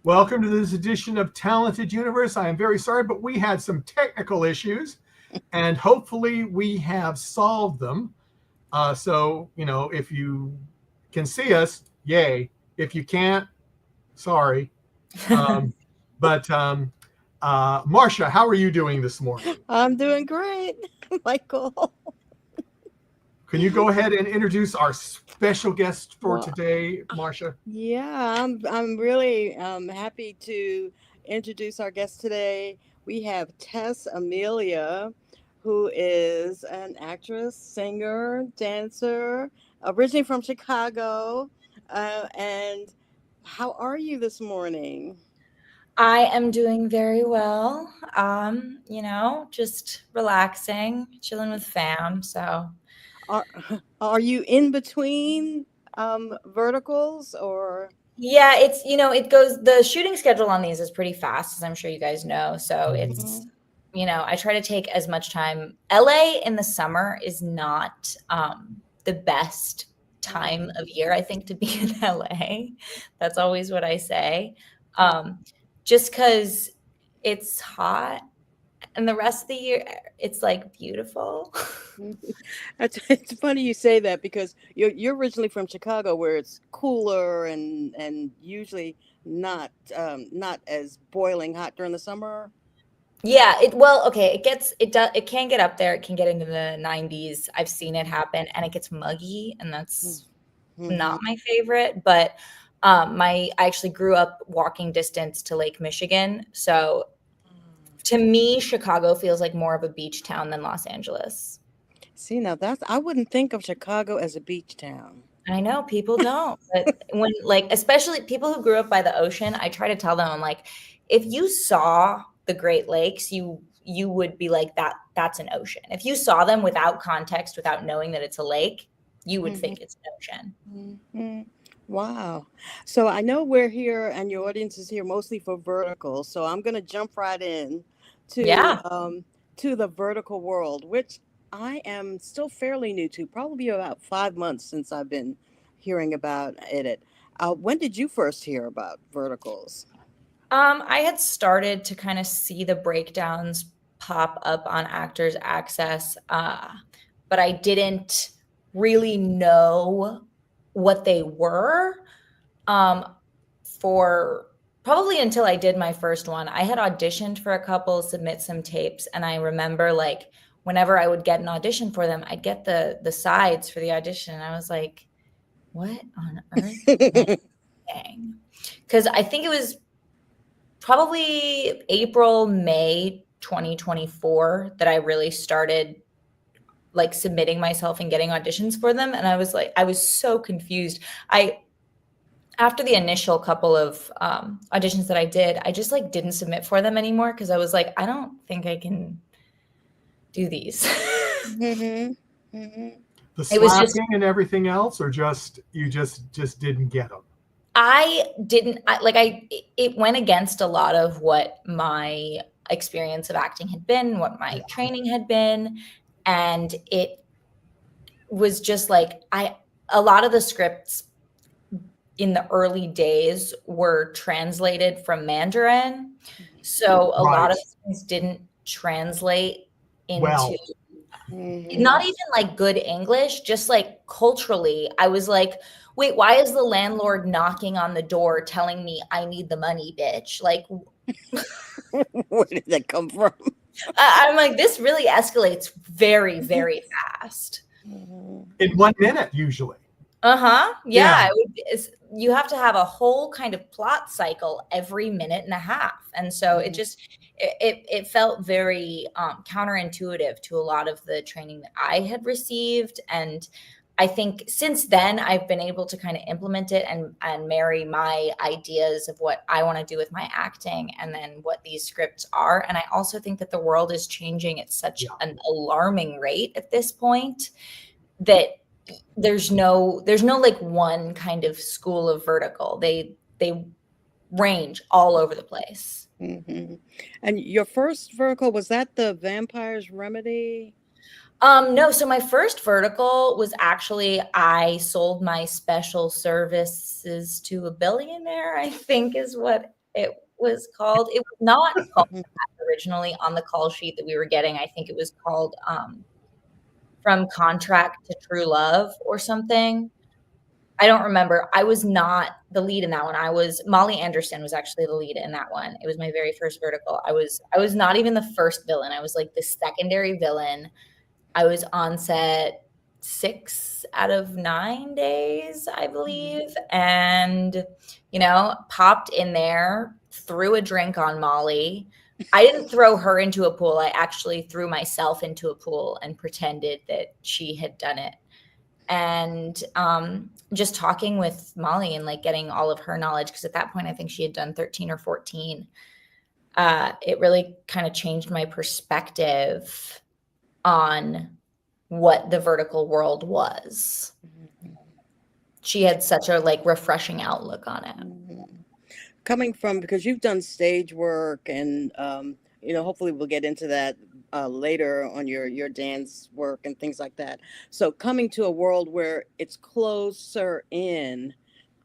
Welcome to this edition of Talented Universe. I am very sorry, but we had some technical issues, and hopefully we have solved them. So, if you can see us, yay. If you can't, sorry. Marcia, how are you doing this morning? I'm doing great, Michael. Can you go ahead and introduce our special guest for today, Marcia? Yeah, I'm really happy to introduce our guest today. We have Tess Amelia, who is an actress, singer, dancer, originally from Chicago. And how are you this morning? I am doing very well. Just relaxing, chilling with fam. So, Are are you in between verticals or? yeah, it goes, the shooting schedule on these is pretty fast, as I'm sure you guys know. So it's, I try to take as much time. LA in the summer is not the best time of year, I think, to be in LA. That's always what I say. Just because it's hot and the rest of the year it's like beautiful. It's funny you say that because you're originally from Chicago, where it's cooler and usually not as boiling hot during the summer. Yeah, it can get up there. It can get into the 90s. I've seen it happen, and it gets muggy, and that's not my favorite. But I actually grew up walking distance to Lake Michigan, so to me, Chicago feels like more of a beach town than Los Angeles. See, now I wouldn't think of Chicago as a beach town. I know people don't, but when, like, especially people who grew up by the ocean, I try to tell them, I'm like, if you saw the Great Lakes, you would be like, that's an ocean. If you saw them without context, without knowing that it's a lake, you would think it's an ocean. Wow. So I know we're here and your audience is here mostly for vertical. So I'm going to jump right in to the vertical world, which I am still fairly new to, probably about 5 months since I've been hearing about it. When did you first hear about verticals? I had started to kind of see the breakdowns pop up on Actors Access, but I didn't really know what they were for probably until I did my first one. I had auditioned for a couple, submit some tapes, and I remember, like, whenever I would get an audition for them, I'd get the sides for the audition, and I was like, what on earth am I saying? Because I think it was probably April, May 2024 that I really started, like, submitting myself and getting auditions for them. And I was so confused. After the initial couple of auditions that I did, I just, like, didn't submit for them anymore because I was like, I don't think I can do these. The slapping and everything else, or you just didn't get them? It went against a lot of what my experience of acting had been, what my training had been. And it was just like, a lot of the scripts in the early days were translated from Mandarin. So a lot of things didn't translate into not even like good English, just like culturally. I was like, wait, why is the landlord knocking on the door telling me I need the money, bitch? Like, where did that come from? I'm like, this really escalates very, very fast. In 1 minute, usually. Yeah. You have to have a whole kind of plot cycle every minute and a half. And so it felt very counterintuitive to a lot of the training that I had received. And I think since then I've been able to kind of implement it and marry my ideas of what I want to do with my acting and then what these scripts are. And I also think that the world is changing at such an alarming rate at this point that there's no like one kind of school of vertical. They range all over the place. And your first vertical, was that the Vampire's Remedy? No. So my first vertical was actually, I sold my special services to a billionaire, I think is what it was called. It was not called that originally on the call sheet that we were getting. I think it was called From Contract to True Love or something. I don't remember. I was not the lead in that one. Molly Anderson was actually the lead in that one. It was my very first vertical. I was not even the first villain. I was like the secondary villain. I was on set 6 out of 9 days, I believe. And, popped in there, threw a drink on Molly. I didn't throw her into a pool. I actually threw myself into a pool and pretended that she had done it. And just talking with Molly and like getting all of her knowledge, because at that point I think she had done 13 or 14. It really kind of changed my perspective on what the vertical world was. She had such a like refreshing outlook on it. Coming from, because you've done stage work and hopefully we'll get into that later on your dance work and things like that. So coming to a world where it's closer in,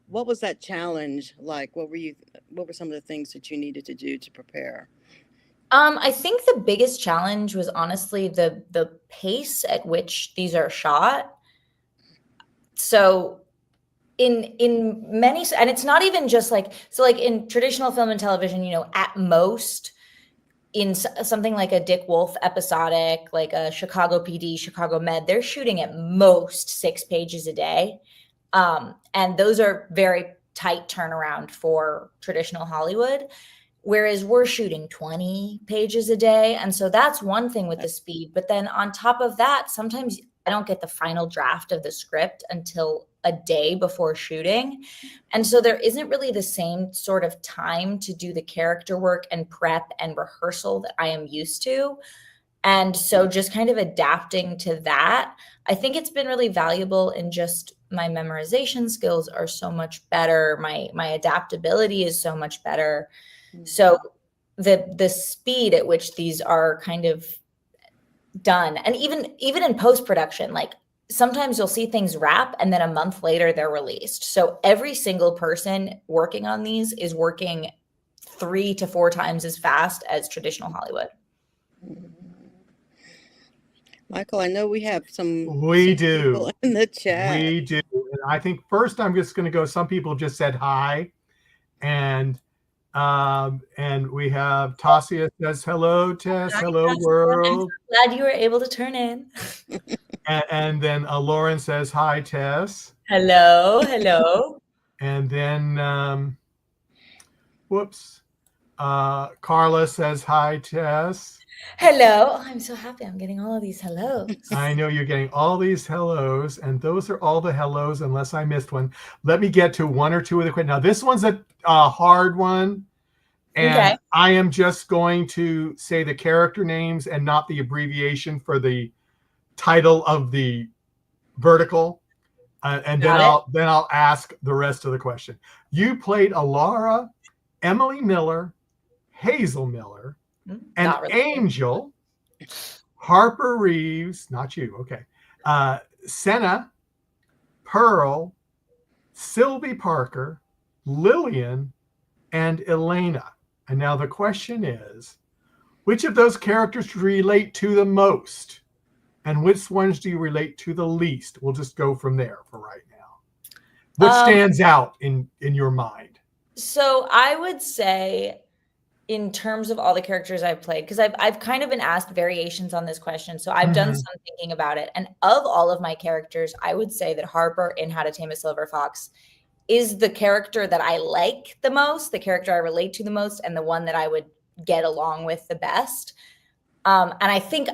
what was that challenge like? What were some of the things that you needed to do to prepare? I think the biggest challenge was honestly the pace at which these are shot. So in many, and it's not even just like in traditional film and television, at most in something like a Dick Wolf episodic, like a Chicago PD, Chicago Med, they're shooting at most 6 pages a day. And those are very tight turnaround for traditional Hollywood, whereas we're shooting 20 pages a day. And so that's one thing with the speed. But then on top of that, sometimes I don't get the final draft of the script until a day before shooting. And so there isn't really the same sort of time to do the character work and prep and rehearsal that I am used to. And so just kind of adapting to that, I think it's been really valuable in just my memorization skills are so much better. My adaptability is so much better. So the speed at which these are kind of done, and even in post-production, like sometimes you'll see things wrap and then a month later they're released. So every single person working on these is working 3 to 4 times as fast as traditional Hollywood. Michael, I know we have some people in the chat. We do. And I think first I'm just going to go, some people just said hi. And we have Tasia says, hello, Tess. Hello, world. I'm glad you were able to turn in. and then Lauren says, hi, Tess. Hello. And then, Carla says, hi, Tess. Hello. I'm so happy I'm getting all of these hellos. I know you're getting all these hellos, and those are all the hellos, unless I missed one. Let me get to one or two of the quick. Now, this one's a hard one, and okay. I am just going to say the character names and not the abbreviation for the title of the vertical, and then I'll ask the rest of the question. You played Alara, Emily Miller, Hazel Miller, and really Angel, Harper Reeves, not you, okay, Senna, Pearl, Sylvie Parker, Lillian, and Elena. And now the question is, which of those characters do you relate to the most? And which ones do you relate to the least? We'll just go from there for right now. What stands out in your mind? So I would say, in terms of all the characters I've played, because I've kind of been asked variations on this question. So I've done some thinking about it. And of all of my characters, I would say that Harper in How to Tame a Silver Fox is the character that I like the most, the character I relate to the most, and the one that I would get along with the best. And I think,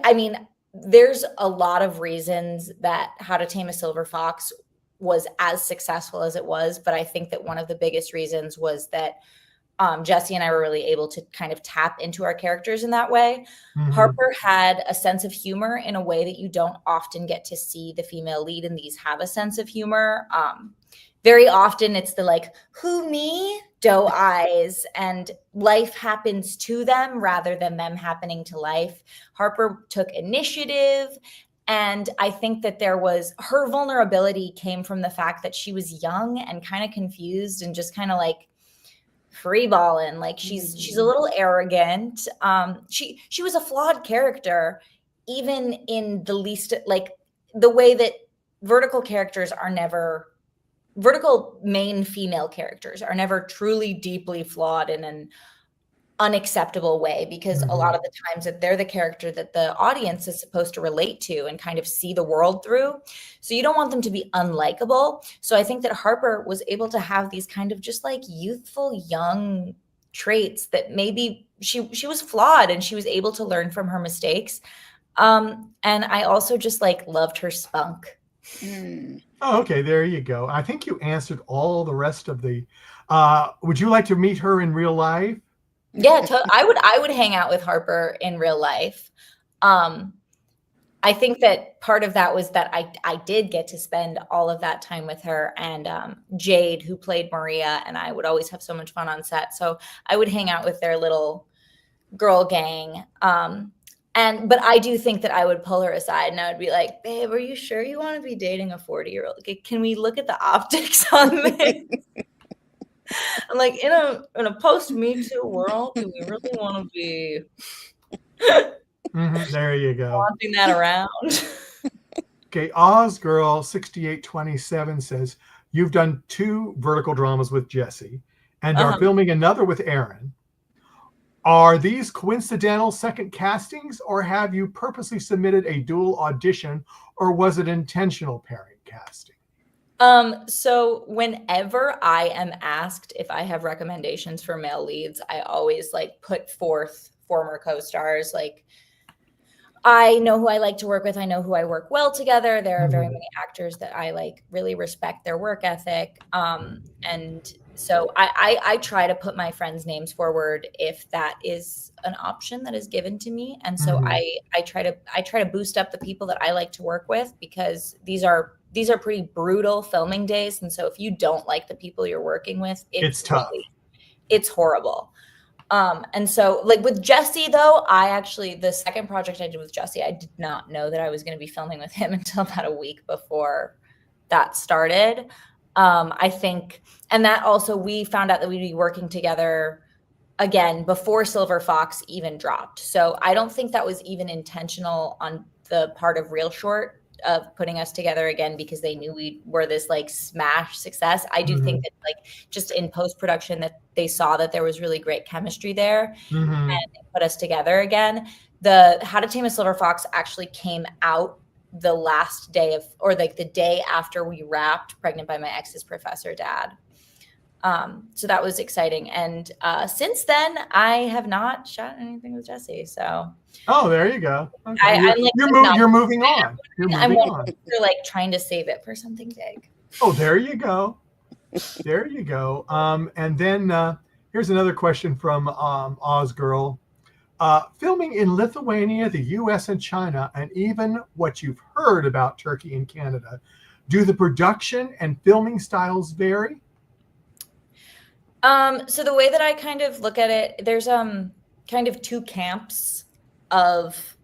there's a lot of reasons that How to Tame a Silver Fox was as successful as it was. But I think that one of the biggest reasons was that Jesse and I were really able to kind of tap into our characters in that way. Harper had a sense of humor in a way that you don't often get to see the female lead in these have a sense of humor. Very often it's the like, who, me? Doe eyes, and life happens to them rather than them happening to life. Harper took initiative. And I think that her vulnerability came from the fact that she was young and kind of confused and just kind of like free balling. Like she's a little arrogant. She was a flawed character, even in the least, like the way that vertical main female characters are never truly deeply flawed in an unacceptable way, because a lot of the times that they're the character that the audience is supposed to relate to and kind of see the world through. So you don't want them to be unlikable. So I think that Harper was able to have these kind of just like youthful young traits that maybe she was flawed and she was able to learn from her mistakes. And I also just like loved her spunk. Oh, okay, there you go. I think you answered all the rest of the would you like to meet her in real life? Yeah, I would hang out with Harper in real life. I think that part of that was that I did get to spend all of that time with her, and Jade, who played Maria, and I would always have so much fun on set. So I would hang out with their little girl gang. But I do think that I would pull her aside and I would be like, babe, are you sure you want to be dating a 40-year-old? Can we look at the optics on this? I'm like, in a post Me Too world, do we really want to be There you go. wanting that around? Okay, Ozgirl 6827 says you've done 2 vertical dramas with Jesse and are filming another with Aaron. Are these coincidental second castings, or have you purposely submitted a dual audition, or was it intentional pairing casting? So whenever I am asked if I have recommendations for male leads, I always like put forth former co-stars. Like, I know who I like to work with. I know who I work well together. There are very many actors that I like really respect their work ethic. And so I try to put my friends' names forward if that is an option that is given to me. And so I try to boost up the people that I like to work with, because these are pretty brutal filming days. And so if you don't like the people you're working with, It's tough. It's horrible. And so like with Jesse though, the second project I did with Jesse, I did not know that I was going to be filming with him until about a week before that started. I think, and that also, we found out that we'd be working together again before Silver Fox even dropped. So I don't think that was even intentional on the part of ReelShort of putting us together again, because they knew we were this like smash success. I do think that like just in post-production that they saw that there was really great chemistry there and they put us together again. The How to Tame a Silver Fox actually came out the last day of, or like the day after we wrapped Pregnant by My Ex's Professor Dad. So that was exciting. And since then, I have not shot anything with Jesse. So. Oh, there you go. Okay. You're moving on. I'm like trying to save it for something big. Oh, there you go. There you go. And then here's another question from Ozgirl. Filming in Lithuania, the US, and China, and even what you've heard about Turkey and Canada, do the production and filming styles vary? So the way that I kind of look at it, there's kind of 2 camps of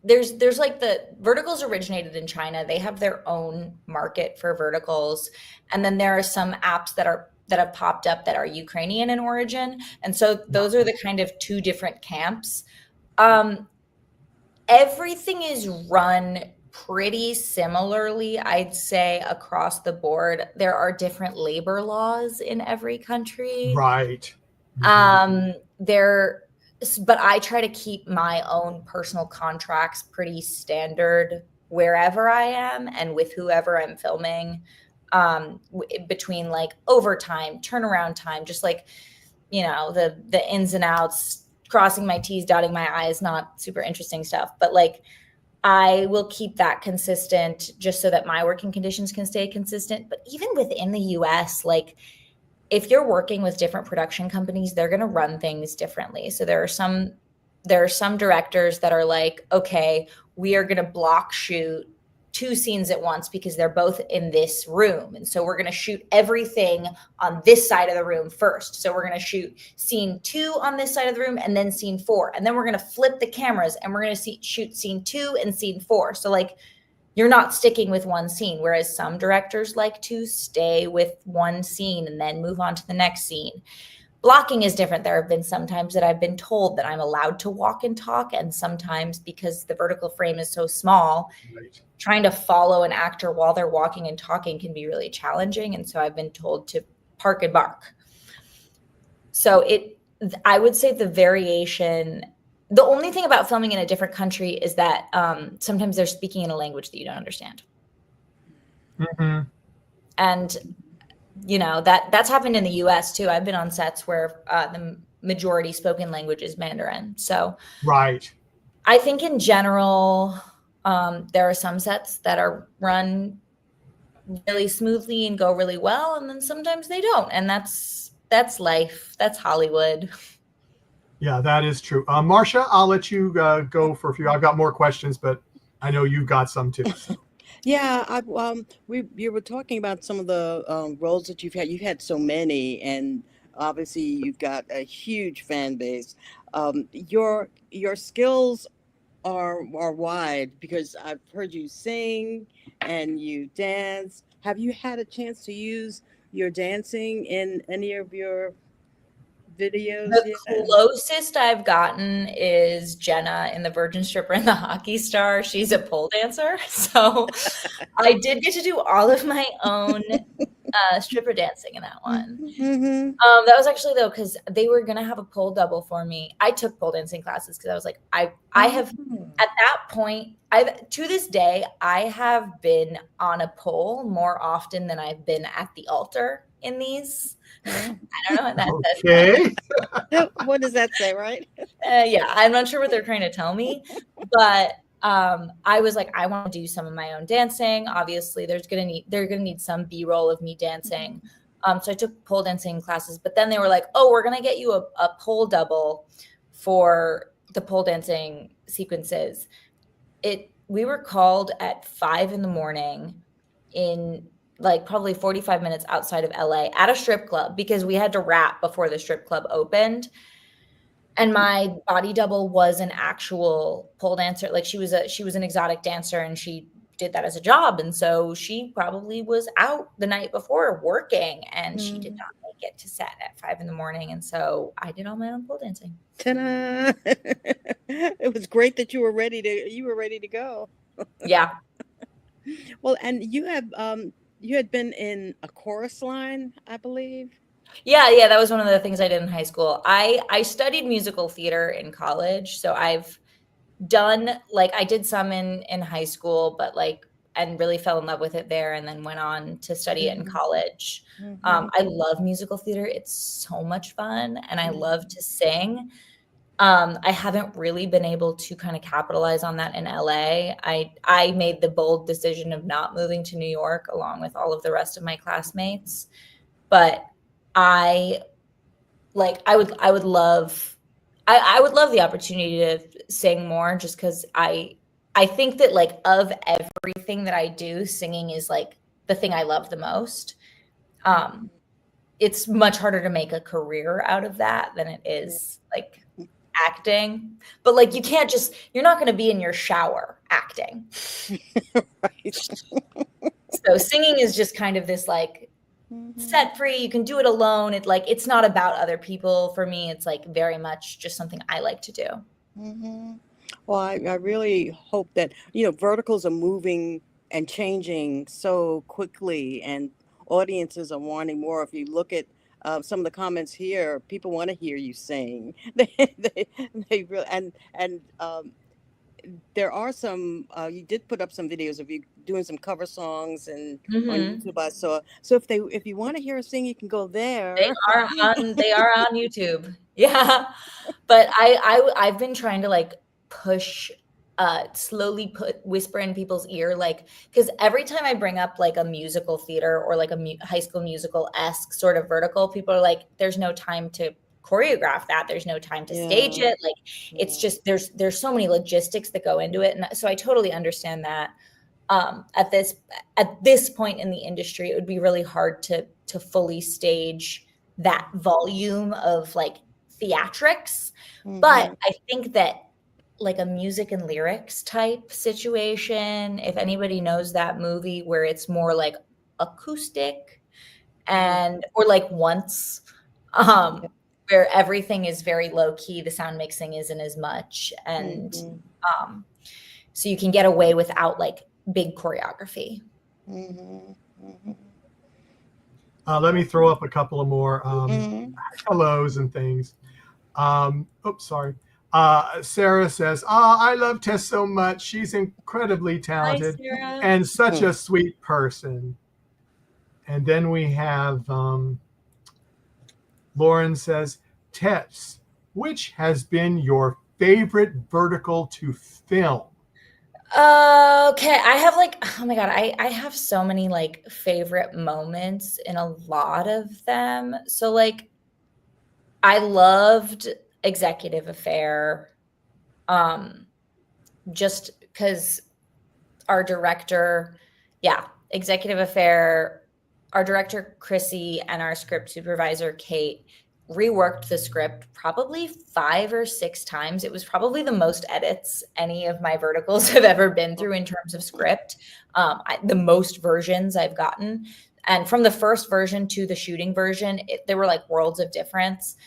there's like the verticals originated in China. They have their own market for verticals. And then there are some apps that have popped up that are Ukrainian in origin. And so those are the kind of 2 different camps. Everything is run pretty similarly, I'd say, across the board. There are different labor laws in every country. Right. But I try to keep my own personal contracts pretty standard wherever I am and with whoever I'm filming, between like overtime, turnaround time, just like, you know, the ins and outs, crossing my T's, dotting my I's, not super interesting stuff. But like, I will keep that consistent just so that my working conditions can stay consistent. But even within the US, like, if you're working with different production companies, they're going to run things differently. So there are some directors that are like, okay, we are going to block shoot 2 scenes at once because they're both in this room. And so we're going to shoot everything on this side of the room first. So we're going to shoot scene 2 on this side of the room and then scene 4. And then we're going to flip the cameras and we're going to shoot scene 2 and scene 4. So like you're not sticking with one scene, whereas some directors like to stay with one scene and then move on to the next scene. Blocking is different. There have been some times that I've been told that I'm allowed to walk and talk, and sometimes because the vertical frame is so small, Right. trying to follow an actor while they're walking and talking can be really challenging. And so I've been told to park and bark. So I would say the variation, the only thing about filming in a different country is that sometimes they're speaking in a language that you don't understand. Mm-hmm. And you know, that's happened in the US too. I've been on sets where the majority spoken language is Mandarin. So Right. I think in general, there are some sets that are run really smoothly and go really well, and then sometimes they don't. And that's life. That's Hollywood. Yeah, that is true. Marcia, I'll let you go for a few. I've got more questions, but I know you've got some too. So. Yeah, you were talking about some of the roles that you've had. You've had so many, and obviously you've got a huge fan base. Your skills are wide because I've heard you sing and you dance. Have you had a chance to use your dancing in any of your videos The yet? closest I've gotten is Jenna in The Virgin Stripper and the Hockey Star. She's a pole dancer. So I did get to do all of my own stripper dancing in that one. Mm-hmm. That was actually though, because they were gonna have a pole double for me. I took pole dancing classes because I was like, I have at that point, to this day, I have been on a pole more often than I've been at the altar in these. I don't know what that says. Okay. What does that say, right? Yeah, I'm not sure what they're trying to tell me, but I was like, I want to do some of my own dancing. Obviously, they're gonna need some B-roll of me dancing. So I took pole dancing classes, but then they were like, oh, we're gonna get you a pole double for the pole dancing sequences. We were called at 5 a.m. in like probably 45 minutes outside of LA at a strip club because we had to wrap before the strip club opened. And my body double was an actual pole dancer. Like she was an exotic dancer and she did that as a job. And so she probably was out the night before working and she did not make it to set at 5 a.m. And so I did all my own pole dancing. Ta-da! It was great that you were ready to go. Yeah. Well, and you had been in a chorus line, I believe. Yeah, that was one of the things I did in high school. I studied musical theater in college, so I've done like I did some in high school, but like and really fell in love with it there, and then went on to study it in college. I love musical theater; it's so much fun, and I love to sing. I haven't really been able to kind of capitalize on that in LA. I made the bold decision of not moving to New York along with all of the rest of my classmates, but I would love the opportunity to sing more just because I think that like of everything that I do, singing is like the thing I love the most. It's much harder to make a career out of that than it is like acting. But like you're not going to be in your shower acting. Right. So singing is just kind of this like set free, you can do it alone. It's not about other people for me. It's like very much just something I like to do. Well, I really hope that verticals are moving and changing so quickly, and audiences are wanting more. If you look at some of the comments here, people want to hear you sing. They really and there are some you did put up some videos of you doing some cover songs and on YouTube I saw. So if you want to hear us sing, you can go there. They are on YouTube. Yeah. But I've been trying to like push slowly whisper in people's ear, like, because every time I bring up like a musical theater or like a High School Musical-esque sort of vertical, people are like, there's no time to choreograph that, there's no time to stage it, like it's just there's so many logistics that go into it, and so I totally understand that. At this point in the industry, it would be really hard to fully stage that volume of like theatrics. But I think that like a music and lyrics type situation. If anybody knows that movie where it's more like acoustic and or like Once, where everything is very low key, the sound mixing isn't as much, and so you can get away without like big choreography. Let me throw up a couple of more hellos and things. Oops, sorry. Sarah says, I love Tess so much. She's incredibly talented and such a sweet person. And then we have Lauren says, Tess, which has been your favorite vertical to film? Okay, I have like, oh my God, I have so many like favorite moments in a lot of them. So like, I loved Executive Affair, just because our director, Executive Affair, our director Chrissy and our script supervisor Kate reworked the script probably 5 or 6 times. It was probably the most edits any of my verticals have ever been through in terms of script. The most versions I've gotten. And from the first version to the shooting version, there were like worlds of difference.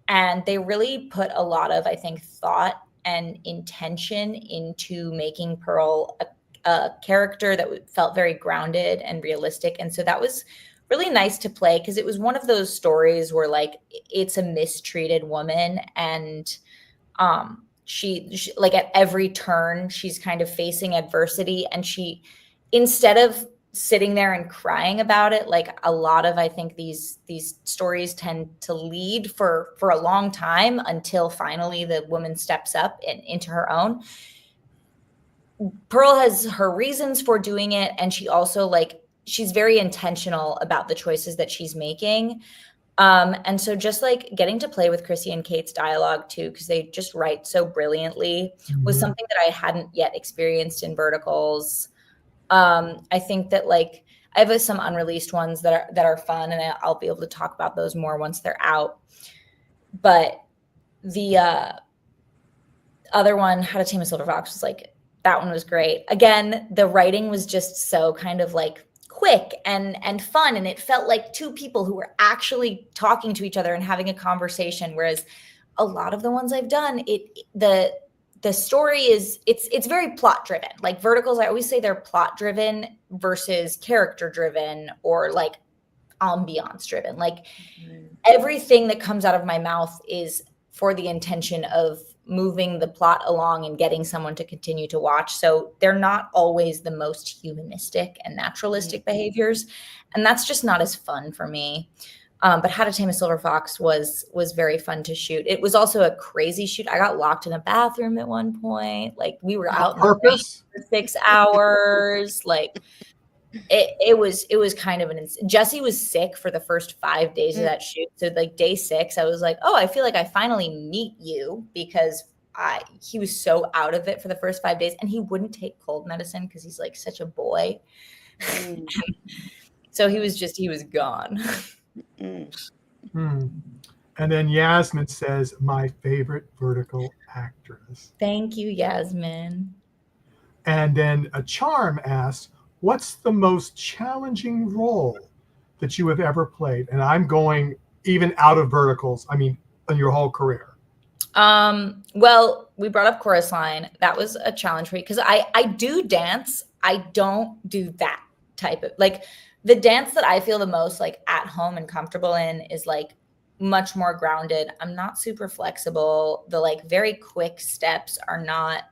And they really put a lot of, I think, thought and intention into making Pearl a character that felt very grounded and realistic. And so that was really nice to play because it was one of those stories where like it's a mistreated woman and she like at every turn she's kind of facing adversity, and she, instead of sitting there and crying about it like a lot of, I think, these stories tend to lead for a long time until finally the woman steps up and into her own. Pearl has her reasons for doing it, and she also like she's very intentional about the choices that she's making. And so just like getting to play with Chrissy and Kate's dialogue too, because they just write so brilliantly, was something that I hadn't yet experienced in verticals. I think that like I have some unreleased ones that are fun, and I'll be able to talk about those more once they're out. But the other one, How to Tame a Silver Fox, was like, that one was great. Again, the writing was just so kind of like quick and fun, and it felt like two people who were actually talking to each other and having a conversation, whereas a lot of the ones I've done, the story is it's very plot driven. Like verticals, I always say they're plot driven versus character driven or like ambiance driven. Like everything that comes out of my mouth is for the intention of moving the plot along and getting someone to continue to watch. So they're not always the most humanistic and naturalistic behaviors. And that's just not as fun for me. But How to Tame a Silver Fox was very fun to shoot. It was also a crazy shoot. I got locked in a bathroom at one point. Like we were out in the rain for 6 hours. Like it was kind of Jesse was sick for the first 5 days of that shoot. So like day 6, I was like, oh, I feel like I finally meet you, because he was so out of it for the first 5 days, and he wouldn't take cold medicine because he's like such a boy. So he was gone. And then Yasmin says, my favorite vertical actress. Thank you, Yasmin. And then a Charm asks, what's the most challenging role that you have ever played? And I'm going even out of verticals. I mean, in your whole career. Well, we brought up chorus line. That was a challenge for me because I do dance. I don't do that type of, like, the dance that I feel the most like at home and comfortable in is like much more grounded. I'm not super flexible. The like very quick steps are not.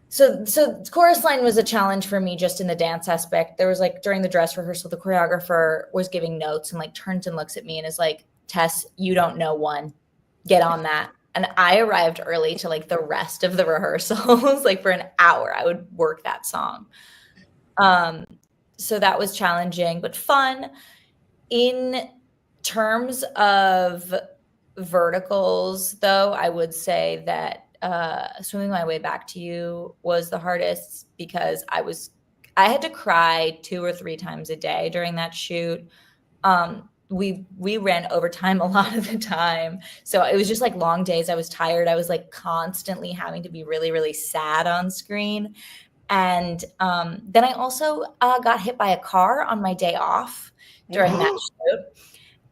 So chorus line was a challenge for me just in the dance aspect. There was like during the dress rehearsal, the choreographer was giving notes and like turns and looks at me and is like, Tess, you don't know one. Get on that. And I arrived early to like the rest of the rehearsals. Like for an hour, I would work that song. So that was challenging, but fun. In terms of verticals, though, I would say that Swimming My Way Back to You was the hardest because I had to cry 2 or 3 times a day during that shoot. we ran overtime a lot of the time. So it was just like long days. I was tired. I was like constantly having to be really, really sad on screen. And then I also got hit by a car on my day off during that shoot.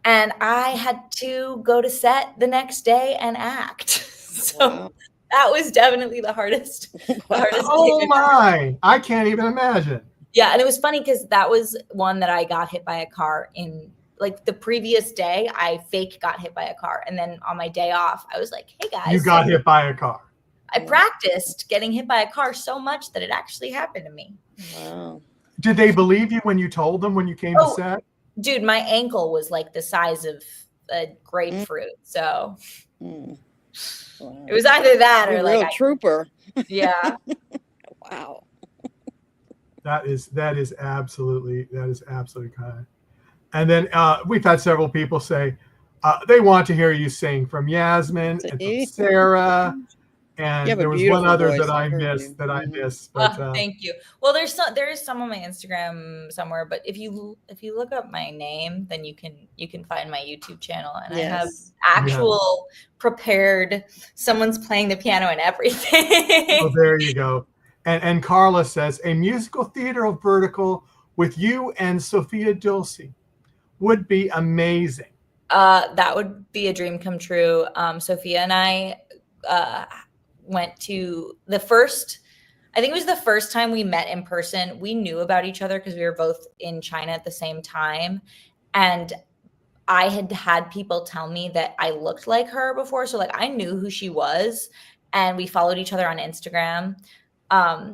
And I had to go to set the next day and act. So that was definitely the hardest. Oh my, I can't even imagine. Yeah, and it was funny because that was one that I got hit by a car in, like, the previous day. I fake got hit by a car, and then on my day off, I was like, "Hey guys, you got hit by a car." I practiced getting hit by a car so much that it actually happened to me. Wow. Did they believe you when you told them when you came to set? Dude, my ankle was like the size of a grapefruit, so Wow. it was either that or like a trooper. Yeah. Wow. That is absolutely kind. And then we've had several people say they want to hear you sing, from Yasmin and from Sarah. And there was one other that I missed. But thank you. Well, there is some on my Instagram somewhere, but if you look up my name, then you can find my YouTube channel, and I have actual prepared. Someone's playing the piano and everything. Oh, there you go. And Carla says a musical theater of vertical with you and Sophia Dulce would be amazing. That would be a dream come true. Sophia and I went to the first, I think it was the first time we met in person. We knew about each other because we were both in China at the same time. And I had people tell me that I looked like her before. So like I knew who she was, and we followed each other on Instagram.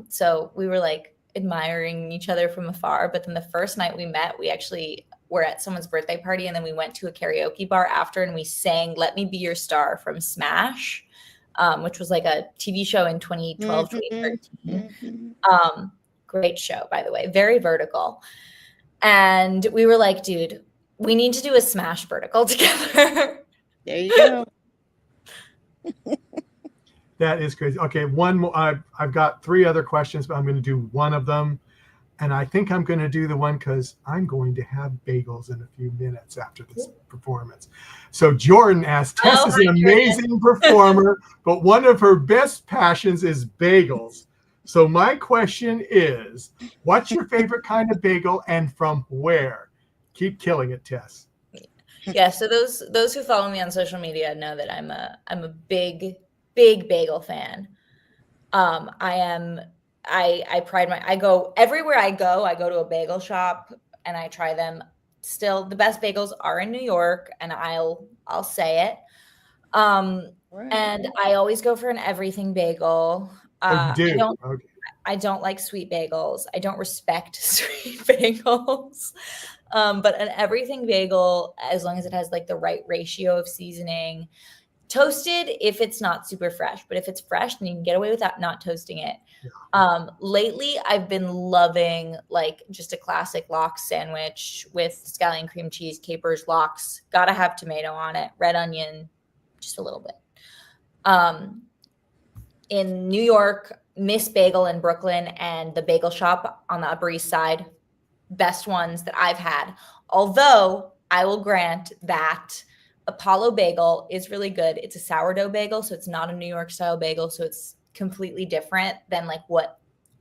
So we were like admiring each other from afar. But then the first night we met, we actually were at someone's birthday party, and then we went to a karaoke bar after, and we sang "Let Me Be Your Star" from Smash. Which was like a TV show in 2012, 2013. Great show, by the way, very vertical. And we were like, dude, we need to do a Smash vertical together. There you go. That is crazy. Okay, one more. I've got 3 other questions, but I'm going to do one of them. And I think I'm going to do the one because I'm going to have bagels in a few minutes after this performance. So Jordan asked, Tess is an amazing performer, but one of her best passions is bagels. So my question is, what's your favorite kind of bagel and from where? Keep killing it, Tess. Yeah, so those who follow me on social media know that I'm a big bagel fan. I go everywhere I go to a bagel shop and I try them. Still, the best bagels are in New York, and I'll say it. And I always go for an everything bagel. You do? I don't like sweet bagels. I don't respect sweet bagels. But an everything bagel, as long as it has like the right ratio of seasoning, toasted if it's not super fresh, but if it's fresh, then you can get away with that, not toasting it. Lately, I've been loving like just a classic lox sandwich with scallion cream cheese, capers, lox. Gotta have tomato on it, red onion, just a little bit. In New York, Miss Bagel in Brooklyn and the Bagel Shop on the Upper East Side, best ones that I've had. Although I will grant that Apollo Bagel is really good. It's a sourdough bagel, so it's not a New York style bagel. So it's completely different than like what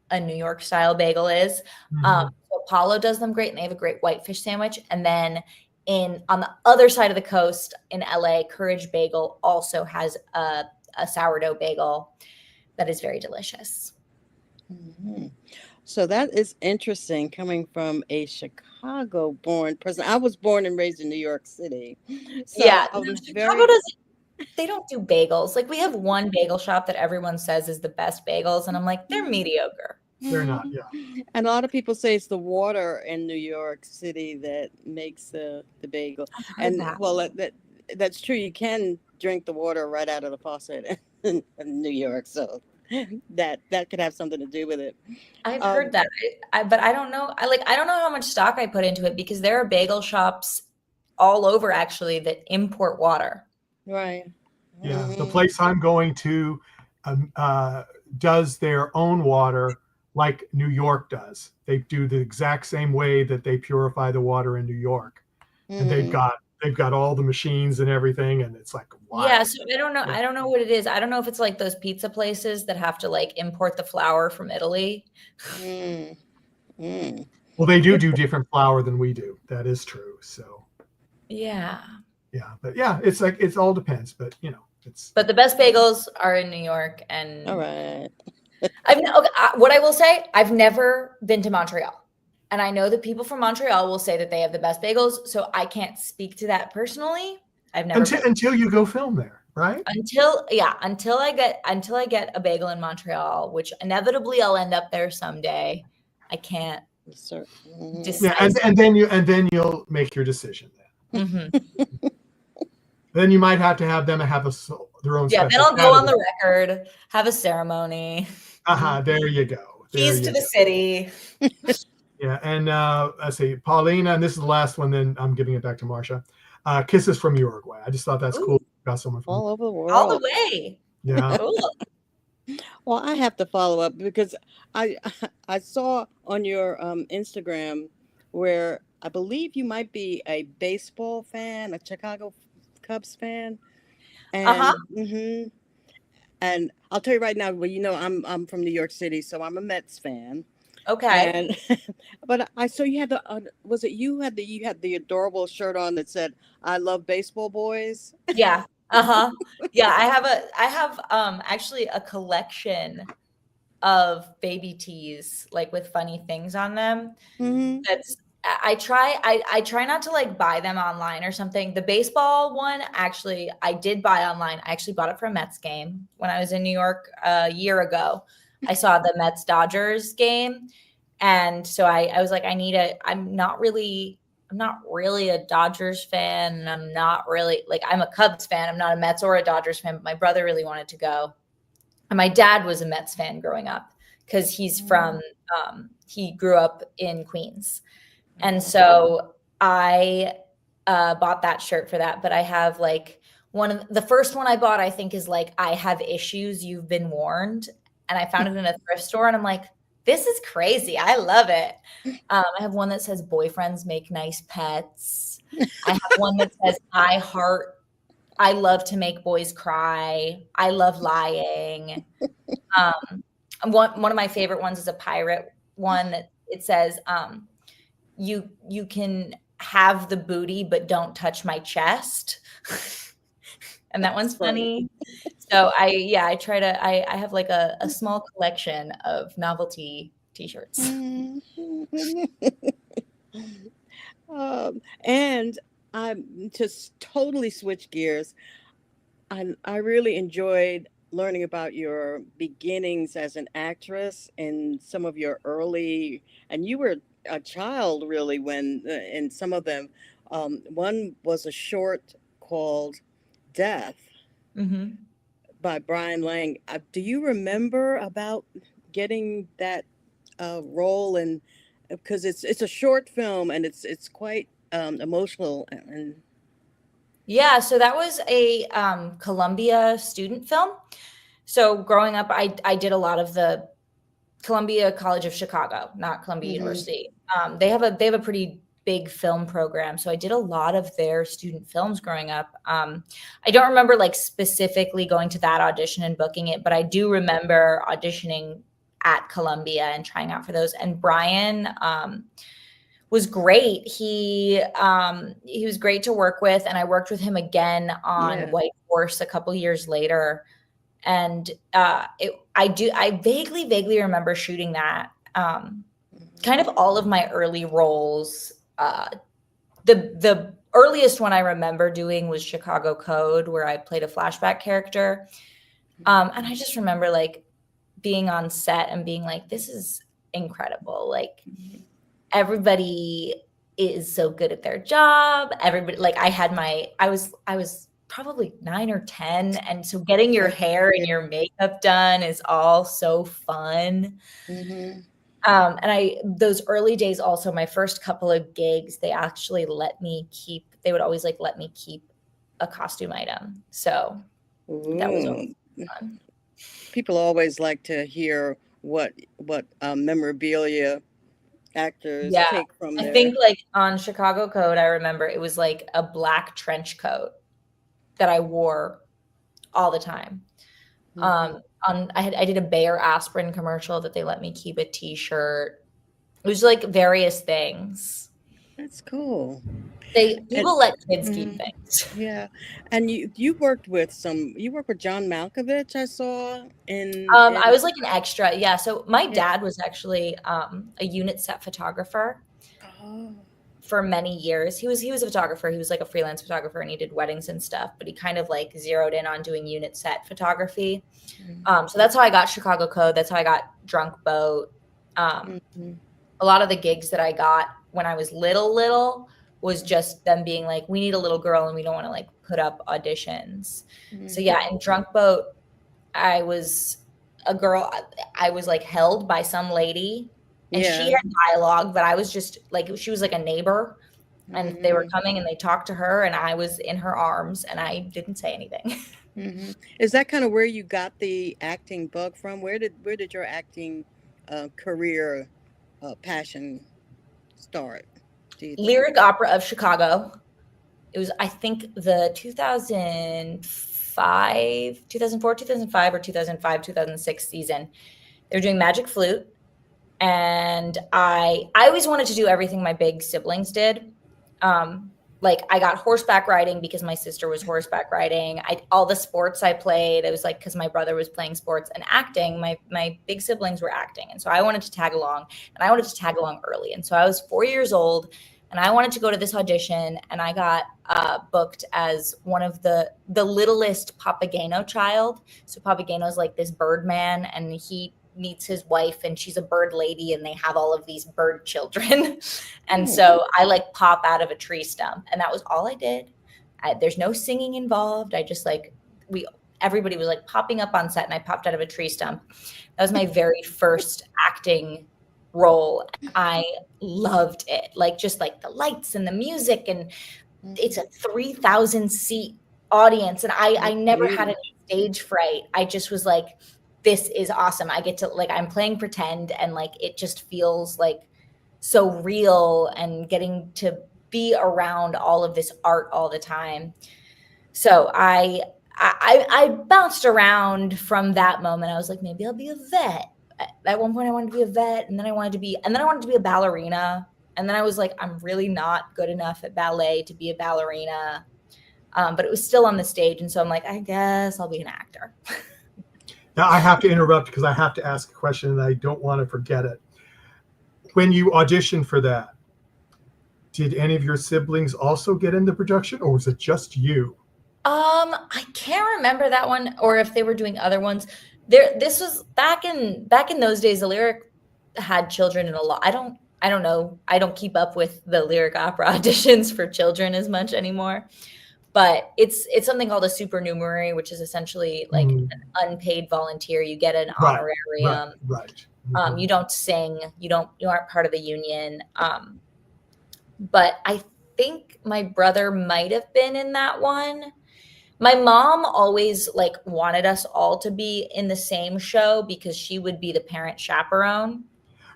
a New York style bagel is. So Apollo does them great, and they have a great whitefish sandwich. And then on the other side of the coast in LA, Courage Bagel also has a sourdough bagel that is very delicious. So that is interesting, coming from a Chicago-born person. I was born and raised in New York City. So yeah, Chicago doesn't. They don't do bagels. Like, we have one bagel shop that everyone says is the best bagels, and I'm like, they're mediocre. They're not, yeah. And a lot of people say it's the water in New York City that makes the bagel. And well, that's true. You can drink the water right out of the faucet in New York, so that could have something to do with it. I've heard that, but I don't know. I don't know how much stock I put into it, because there are bagel shops all over actually that import water. Right. Yeah, the place I'm going to does their own water like New York does. They do the exact same way that they purify the water in New York. and they've got all the machines and everything, and it's like wow. Yeah, so I don't know. I don't know what it is. I don't know if it's like those pizza places that have to like import the flour from Italy. Well, they do different flour than we do. That is true. So yeah, but yeah, it's like it all depends. But you know, it's. But the best bagels are in New York, and All right. what I will say, I've never been to Montreal. And I know that people from Montreal will say that they have the best bagels, so I can't speak to that personally. I've never until you go film there, right? Until I get a bagel in Montreal, which inevitably I'll end up there someday. I can't decide. Yeah, and then you'll make your decision then. Mm-hmm. Then you might have to have them have their own. Yeah, then I'll go on the record, have a ceremony. There you go. Keys to the city. Yeah, and let's see, Paulina, and this is the last one. Then I'm giving it back to Marsha. Kisses from Uruguay. I just thought that's cool. Got someone from all over the world, all the way. Yeah. Cool. Well, I have to follow up because I saw on your Instagram where I believe you might be a baseball fan, a Chicago Cubs fan, and and I'll tell you right now. Well, you know, I'm from New York City, so I'm a Mets fan. Okay. But I saw you had the was it you had the adorable shirt on that said "I love baseball boys." Yeah. Yeah, I have actually a collection of baby tees like with funny things on them. That's I try not to like buy them online or something. The baseball one, actually, I did buy online. I actually bought it for a Mets game when I was in New York a year ago. I saw the Mets Dodgers game. And so I was like, I'm not really a Dodgers fan. And I'm not really I'm a Cubs fan. I'm not a Mets or a Dodgers fan, but my brother really wanted to go. And my dad was a Mets fan growing up because he's from, he grew up in Queens. And so I bought that shirt for that. But I have like the first one I bought, I think is like, I have issues, you've been warned. And I found it in a thrift store and I'm like, this is crazy. I love it. I have one that says boyfriends make nice pets. I have one that says I love to make boys cry. I love lying. One of my favorite ones is a pirate one that it says, you can have the booty, but don't touch my chest. And that one's funny. So I try to, I have like a small collection of novelty t-shirts. And I'm just totally switch gears. I really enjoyed learning about your beginnings as an actress and some of your early, and you were a child really when in some of them. One was a short called Death by Brian Lang. Do you remember about getting that role? And because it's a short film and it's quite emotional and yeah, so that was a Columbia student film. So growing up, I did a lot of the Columbia College of Chicago, not Columbia University. They have a pretty big film program. So I did a lot of their student films growing up. I don't remember like specifically going to that audition and booking it, but I do remember auditioning at Columbia and trying out for those. And Brian was great. He was great to work with. And I worked with him again on White Horse a couple years later. And I vaguely remember shooting that. Kind of all of my early roles. The earliest one I remember doing was Chicago Code, where I played a flashback character. And I just remember like being on set and being like, this is incredible. Like everybody is so good at their job. Everybody, like I was probably 9 or 10. And so getting your hair and your makeup done is all so fun. And those early days, also my first couple of gigs, they actually they would always like let me keep a costume item. So that was always fun. People always like to hear what memorabilia actors Yeah. take from I there. think like on Chicago Code, I remember it was like a black trench coat that I wore all the time. I did a Bayer aspirin commercial that they let me keep a t-shirt. It was like various things. That's cool. People let kids keep things. Yeah. And you worked with John Malkovich, I saw I was like an extra. Yeah. So my Yeah. dad was actually a unit set photographer for many years. He was a photographer. He was like a freelance photographer and he did weddings and stuff, but he kind of like zeroed in on doing unit set photography. So that's how I got Chicago Code. That's how I got Drunk Boat. A lot of the gigs that I got when I was little was just them being like, we need a little girl and we don't want to like put up auditions. So yeah, in Drunk Boat, I was a girl. I was like held by some lady and she had dialogue, but I was just like, she was like a neighbor and they were coming and they talked to her and I was in her arms and I didn't say anything. Is that kind of where you got the acting bug from? Where did your acting career passion start? Lyric Opera of Chicago. It was, I think, the 2004, 2005, or 2006 season. They were doing Magic Flute. And I always wanted to do everything my big siblings did. Like I got horseback riding because my sister was horseback riding. All the sports I played, it was like because my brother was playing sports and acting. My big siblings were acting, and so I wanted to tag along, and I wanted to tag along early. And so I was 4 years old, and I wanted to go to this audition, and I got booked as one of the littlest Papageno child. So Papageno is like this bird man, and he meets his wife and she's a bird lady and they have all of these bird children. And so I like pop out of a tree stump and that was all I did. There's no singing involved. I just like, everybody was like popping up on set and I popped out of a tree stump. That was my very first acting role. I loved it. Like just like the lights and the music and it's a 3,000 seat audience. And I never had any stage fright. I just was like, this is awesome. I get to like, I'm playing pretend and like, it just feels like so real and getting to be around all of this art all the time. So I bounced around from that moment. I was like, maybe I'll be a vet. At one point I wanted to be a vet and then I wanted to be a ballerina. And then I was like, I'm really not good enough at ballet to be a ballerina. But it was still on the stage. And so I'm like, I guess I'll be an actor. Now I have to interrupt because I have to ask a question and I don't want to forget it. When you auditioned for that, did any of your siblings also get in the production or was it just you? I can't remember that one or if they were doing other ones. This was back in those days, the Lyric had children in a lot. I don't know. I don't keep up with the Lyric Opera auditions for children as much anymore. But it's something called a supernumerary, which is essentially like an unpaid volunteer. You get an honorarium. Right. You don't sing. You aren't part of the union. But I think my brother might have been in that one. My mom always like wanted us all to be in the same show because she would be the parent chaperone.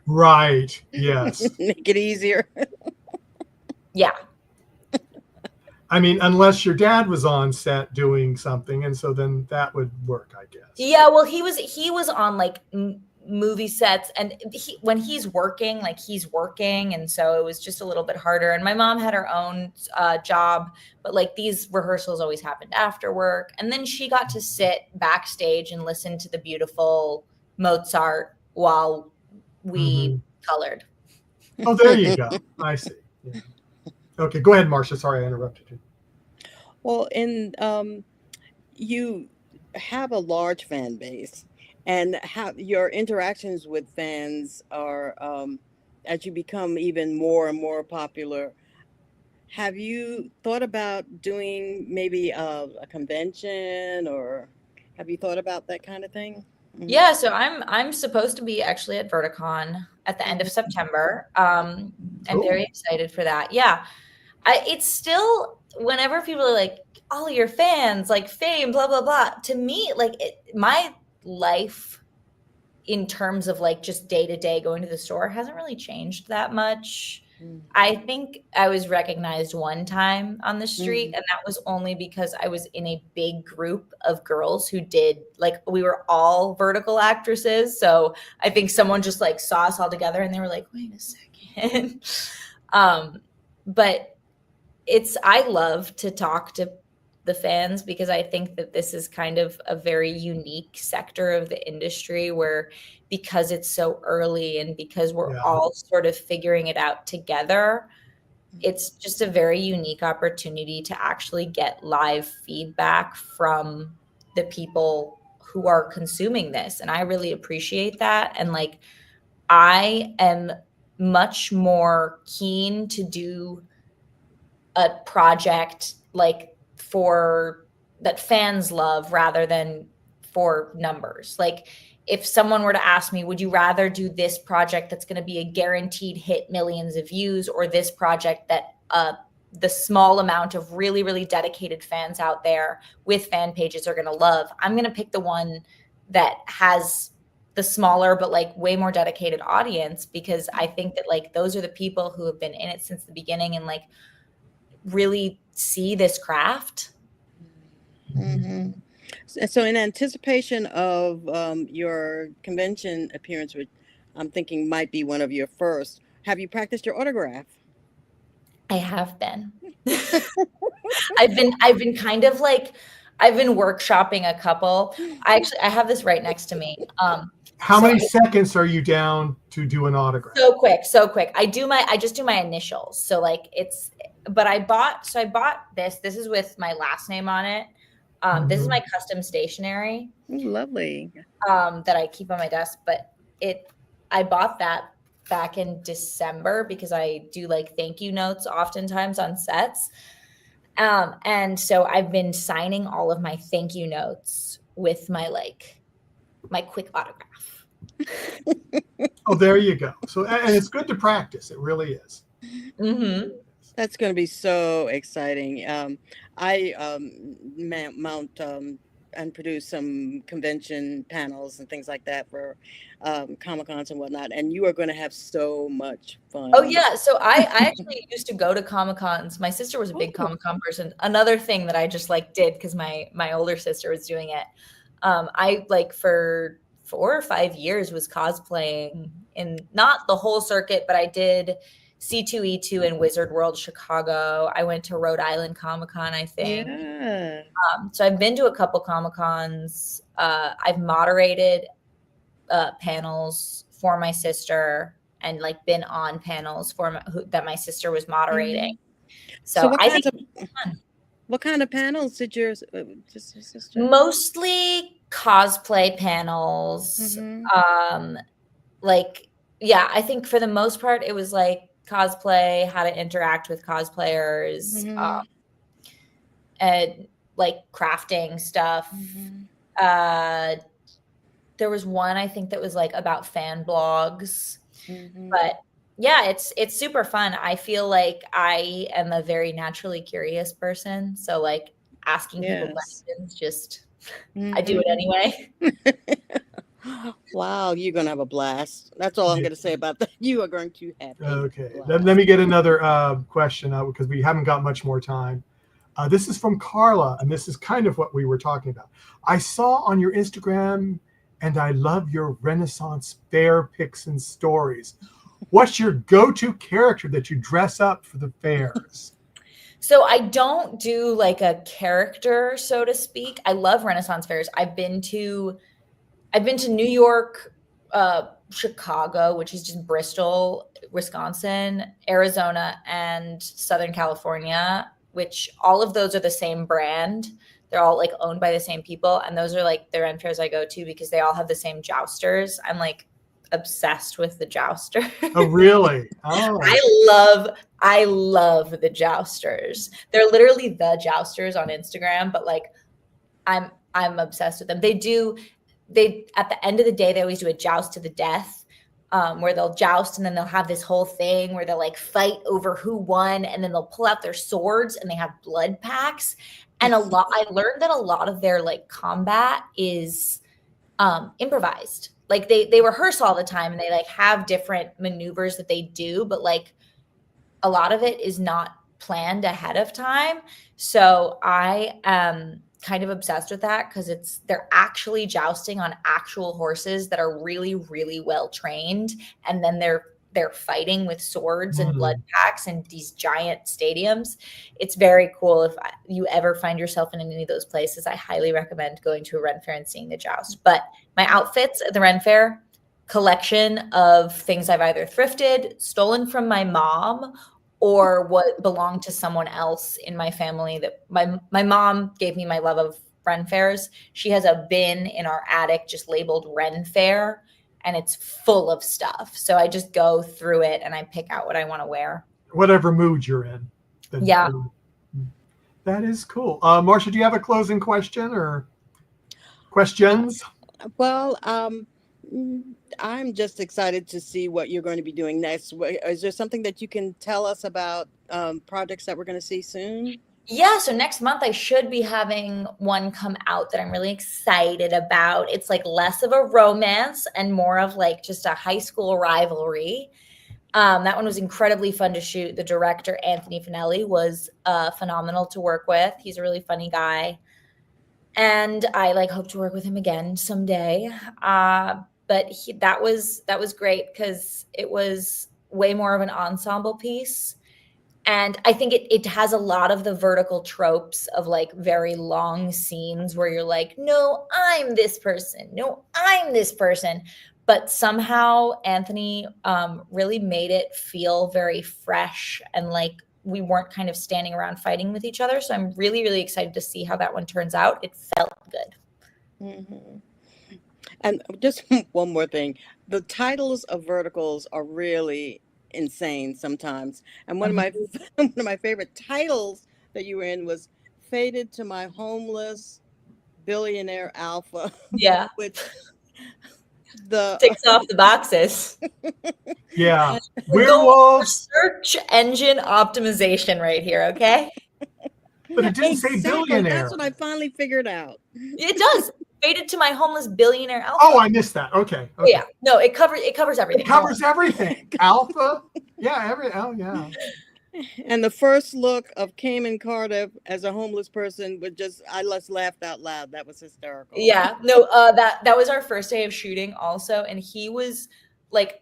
Right. Yes. Make it easier. Yeah. I mean, unless your dad was on set doing something, and so then that would work, I guess. Yeah, well, he was on like movie sets, and when he's working, like he's working, and so it was just a little bit harder. And my mom had her own job, but like these rehearsals always happened after work, and then she got to sit backstage and listen to the beautiful Mozart while we colored. Oh, there you go. I see. Yeah. Okay, go ahead, Marcia. Sorry, I interrupted you. Well, you have a large fan base, and how your interactions with fans are, as you become even more and more popular. Have you thought about doing maybe a convention, or have you thought about that kind of thing? Yeah, so I'm supposed to be actually at Verticon at the end of September. I'm very excited for that. Yeah. It's still, whenever people are like, all your fans, like fame, blah, blah, blah. To me, like my life in terms of like just day to day going to the store hasn't really changed that much. I think I was recognized one time on the street, and that was only because I was in a big group of girls who did, like, we were all vertical actresses. So I think someone just like saw us all together and they were like, wait a second. But I love to talk to the fans because I think that this is kind of a very unique sector of the industry where, because it's so early and because we're all sort of figuring it out together, it's just a very unique opportunity to actually get live feedback from the people who are consuming this. And I really appreciate that. And like, I am much more keen to do a project like for that fans love rather than for numbers. Like, if someone were to ask me, would you rather do this project that's going to be a guaranteed hit, millions of views, or this project that the small amount of really, really dedicated fans out there with fan pages are going to love? I'm going to pick the one that has the smaller but like way more dedicated audience, because I think that like those are the people who have been in it since the beginning and like really see this craft. So in anticipation of your convention appearance, which I'm thinking might be one of your first, have you practiced your autograph? I have been. I've been kind of like, I've been workshopping a couple. I have this right next to me. How many seconds are you down to do an autograph? So quick. I just do my initials. So like I bought this. This is with my last name on it. This is my custom stationery. Lovely. That I keep on my desk. But I bought that back in December because I do like thank you notes oftentimes on sets. And so I've been signing all of my thank you notes with my quick autograph. Oh, there you go. So, and it's good to practice. It really is. That's going to be so exciting. I mount and produce some convention panels and things like that for Comic-Cons and whatnot. And you are going to have so much fun. Oh, yeah. So I actually used to go to Comic-Cons. My sister was a big Comic-Con person. Another thing that I just like did because my older sister was doing it. I like for 4 or 5 years was cosplaying in not the whole circuit, but I did C2E2 in Wizard World Chicago. I went to Rhode Island Comic-Con, I think. Yeah. So I've been to a couple Comic-Cons. I've moderated panels for my sister and like been on panels that my sister was moderating. So what kind of panels did your sister? Mostly cosplay panels. I think for the most part it was like cosplay, how to interact with cosplayers, and like crafting stuff. There was one I think that was like about fan blogs, but yeah, it's super fun. I feel like I am a very naturally curious person, so like asking people questions, just I do it anyway. Wow, you're going to have a blast. That's all I'm going to say about that. You are going to have a blast. Let me get another question because we haven't got much more time. This is from Carla, and this is kind of what we were talking about. I saw on your Instagram, and I love your Renaissance fair pics and stories. What's your go-to character that you dress up for the fairs? So I don't do like a character, so to speak. I love Renaissance fairs. I've been to New York, Chicago, which is just Bristol, Wisconsin, Arizona, and Southern California, which all of those are the same brand. They're all like owned by the same people. And those are like the Ren fairs I go to because they all have the same jousters. I'm like obsessed with the jousters. Oh, really? Oh. I love the jousters. They're literally the jousters on Instagram, but like I'm obsessed with them. They at the end of the day, they always do a joust to the death, where they'll joust and then they'll have this whole thing where they'll like fight over who won, and then they'll pull out their swords and they have blood packs. And I learned that a lot of their like combat is improvised. Like they rehearse all the time and they like have different maneuvers that they do, but like a lot of it is not planned ahead of time. So I am kind of obsessed with that because they're actually jousting on actual horses that are really, really well trained. And then they're fighting with swords and blood packs in these giant stadiums. It's very cool. If you ever find yourself in any of those places, I highly recommend going to a Ren Fair and seeing the joust. But my outfits at the Ren Fair, collection of things I've either thrifted, stolen from my mom, or what belonged to someone else in my family. That my mom gave me my love of Ren Fairs. She has a bin in our attic just labeled Ren Fair, and it's full of stuff. So I just go through it and I pick out what I want to wear. Whatever mood you're in. Yeah. That is cool. Marcia, do you have a closing question or questions? Well, I'm just excited to see what you're going to be doing next. Is there something that you can tell us about projects that we're going to see soon? Yeah, so next month I should be having one come out that I'm really excited about. It's like less of a romance and more of like just a high school rivalry. That one was incredibly fun to shoot. The director, Anthony Finelli, was phenomenal to work with. He's a really funny guy. And I like hope to work with him again someday. But that was great because it was way more of an ensemble piece. And I think it has a lot of the vertical tropes of like very long scenes where you're like, no, I'm this person. No, I'm this person. But somehow Anthony really made it feel very fresh and like we weren't kind of standing around fighting with each other. So I'm really, really excited to see how that one turns out. It felt good. Mm-hmm. And just one more thing. The titles of verticals are really insane sometimes. And one of my favorite titles that you were in was Fated to My Homeless Billionaire Alpha. Yeah. Which ticks off the boxes. Yeah. Werewolves. Search engine optimization right here, okay? But it didn't say billionaire. That's what I finally figured out. It does. Fated to My Homeless Billionaire Alpha. Oh, I missed that. Okay. Yeah. No, it covers everything. It covers everything. Alpha. Yeah. Yeah. And the first look of Cayman Cardiff as a homeless person was I just laughed out loud. That was hysterical. Yeah. No, that was our first day of shooting also. And he was like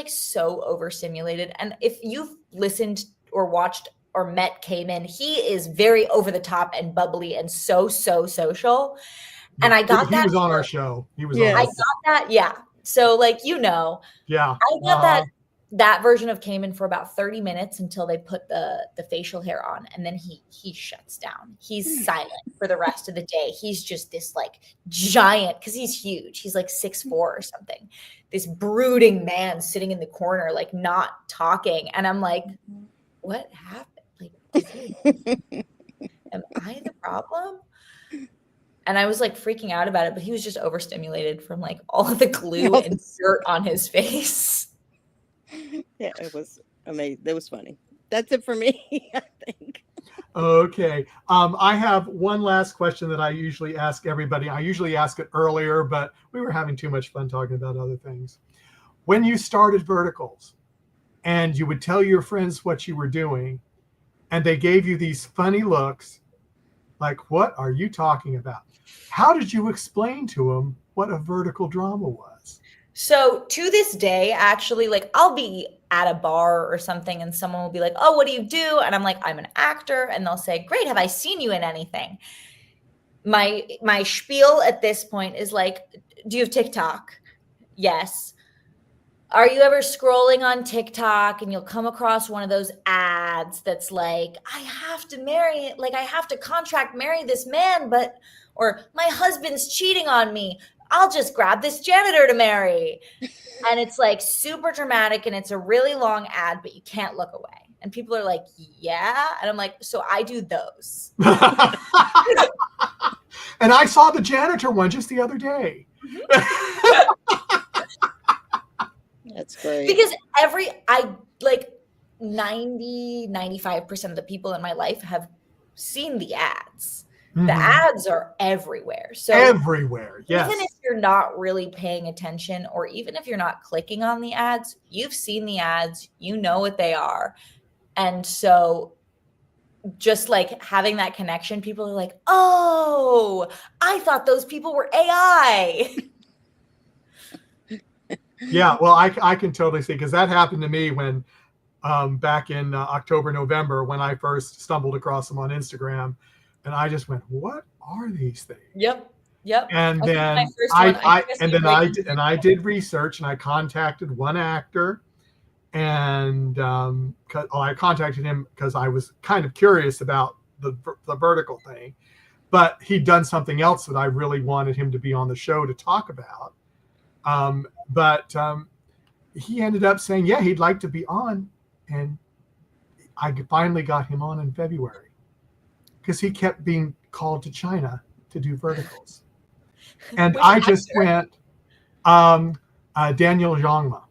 so overstimulated. And if you've listened or watched or met Cayman, he is very over the top and bubbly and so social. And I got that. He was on our show. He was on. I got that. Yeah. So like, yeah. I got that version of Cayman for about 30 minutes until they put the facial hair on. And then he shuts down. He's silent for the rest of the day. He's just this like giant, because he's huge. He's like 6'4" or something. This brooding man sitting in the corner, like not talking. And I'm like, what happened? Like, am I the problem? And I was like freaking out about it, but he was just overstimulated from like all of the glue and dirt on his face. Yeah, it was amazing. It was funny. That's it for me, I think. Okay. I have one last question that I usually ask everybody. I usually ask it earlier, but we were having too much fun talking about other things. When you started Verticals and you would tell your friends what you were doing and they gave you these funny looks, like, what are you talking about? How did you explain to them what a vertical drama was? So to this day, actually, like I'll be at a bar or something and someone will be like, oh, what do you do? And I'm like, I'm an actor. And they'll say, great. Have I seen you in anything? My spiel at this point is like, do you have TikTok? Yes. Are you ever scrolling on TikTok and you'll come across one of those ads that's like, I have to contract marry this man, or my husband's cheating on me. I'll just grab this janitor to marry. And it's like super dramatic and it's a really long ad, but you can't look away. And people are like, yeah. And I'm like, so I do those. And I saw the janitor one just the other day. That's great. Because 95% of the people in my life have seen the ads. the ads are everywhere. So everywhere, yes. Even if you're not really paying attention, or even if you're not clicking on the ads, you've seen the ads, you know what they are. And so just like having that connection, people are like, oh, I thought those people were AI. Yeah, well, I can totally see, because that happened to me when back in October, November, when I first stumbled across them on Instagram, and I just went, what are these things? Yep. And then I did research, and I contacted one actor, and I contacted him because I was kind of curious about the vertical thing, but he'd done something else that I really wanted him to be on the show to talk about. But he ended up saying, yeah, he'd like to be on. And I finally got him on in February, because he kept being called to China to do verticals. And I just went, Daniel Zhangma.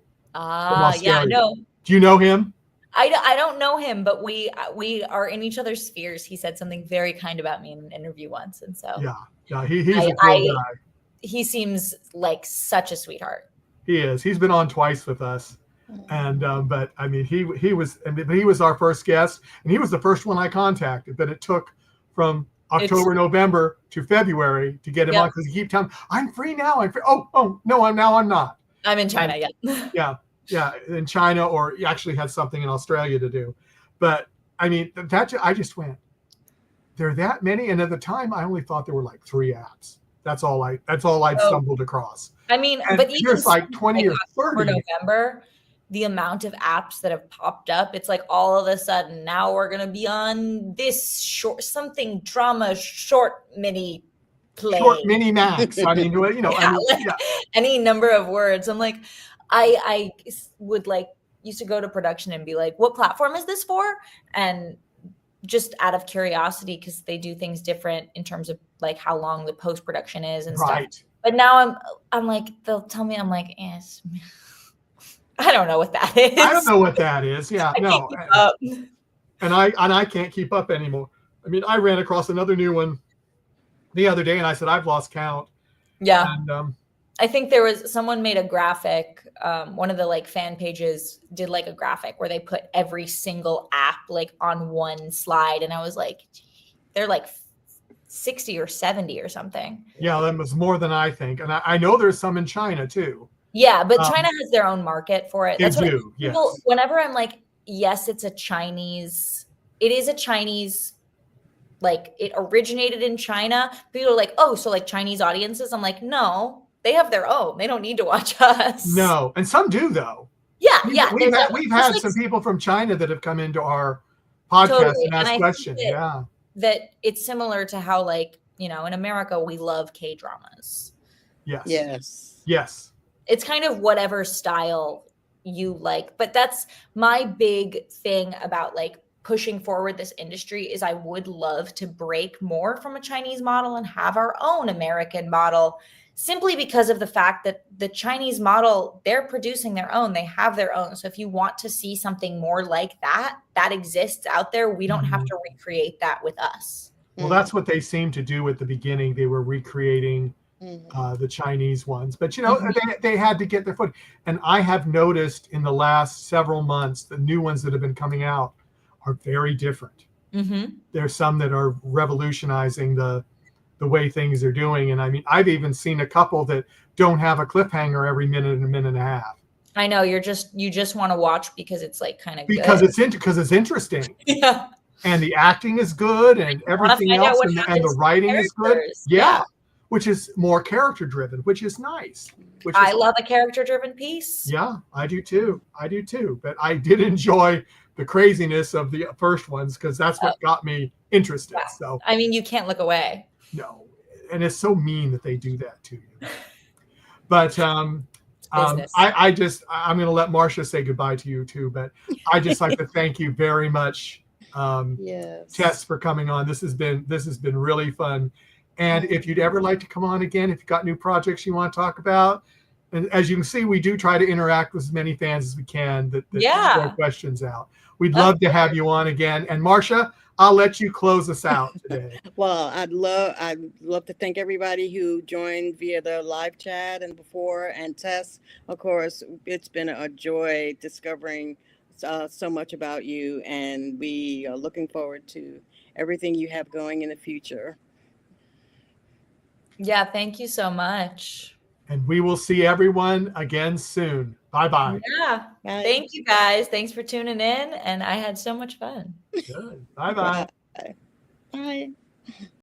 Yeah, no. Do you know him? I don't know him, but we are in each other's spheres. He said something very kind about me in an interview once. And so yeah, he's a cool guy. He seems like such a sweetheart. He is. He's been on twice with us. And but I mean, he was our first guest, and he was the first one I contacted. But it took from October, November to February to get him on, because he kept telling me, I'm free now. I'm free. Oh no, I'm not. I'm in China. Yeah, in China, or he actually had something in Australia to do. But I mean, I just went, there are that many, and at the time I only thought there were like 3 apps. That's all I'd stumbled across. I mean, and but even there's like 20 or 30. For November, the amount of apps that have popped up, it's like all of a sudden now we're gonna be on this short drama short mini play. Short mini max. I mean, any number of words. I'm like, I would used to go to production and be like, what platform is this for? And just out of curiosity, because they do things different in terms of like how long the post-production is and stuff. But now I'm like, they'll tell me, I'm like, yes. I don't know what that is. I don't know what that is. Yeah, no. And I can't keep up anymore. I mean, I ran across another new one the other day, and I said, I've lost count. Yeah. And I think there was someone made a graphic. One of the fan pages did a graphic where they put every single app on one slide, and I was like, they're 60 or 70 or something. Yeah, that was more than I think, and I know there's some in China too. Yeah, but China has their own market for it. That's what people, whenever I'm like, yes, it is a Chinese, it originated in China. People are like, oh, so Chinese audiences? I'm like, no, they have their own. They don't need to watch us. No, and some do though. Yeah. We've had some people from China that have come into our podcast and asked questions. That it's similar to how in America we love K-dramas. Yes. It's kind of whatever style you like, but that's my big thing about pushing forward this industry is I would love to break more from a Chinese model and have our own American model, simply because of the fact that the Chinese model, they're producing their own, they have their own. So if you want to see something more like that exists out there, we don't have to recreate that with us. Well, that's what they seemed to do at the beginning. They were recreating the Chinese ones, but they had to get their foot. And I have noticed in the last several months, the new ones that have been coming out are very different. There's some that are revolutionizing the way things are doing. And I mean, I've even seen a couple that don't have a cliffhanger every minute and a minute and a half. I know, you just want to watch because it's kind of because good. It's interesting. Yeah. And the acting is good and everything else, and the writing is good. Yeah. Which is more character driven, which is nice. I love a character driven piece. Yeah, I do too. But I did enjoy the craziness of the first ones, because that's what got me interested. Yeah. So I mean, you can't look away. No, and it's so mean that they do that to you. But I'm going to let Marcia say goodbye to you too. But I just like to thank you very much, Tess, for coming on. This has been really fun. And if you'd ever like to come on again, if you've got new projects you want to talk about, and as you can see, we do try to interact with as many fans as we can that throw questions out. We'd love to have you on again. And Marcia, I'll let you close us out today. Well, I'd love to thank everybody who joined via the live chat and before. And Tess, of course, it's been a joy discovering so much about you, and we are looking forward to everything you have going in the future. Yeah, thank you so much. And we will see everyone again soon. Bye-bye. Yeah. Bye. Thank you guys. Thanks for tuning in. And I had so much fun. Good. Bye-bye. Bye. Bye.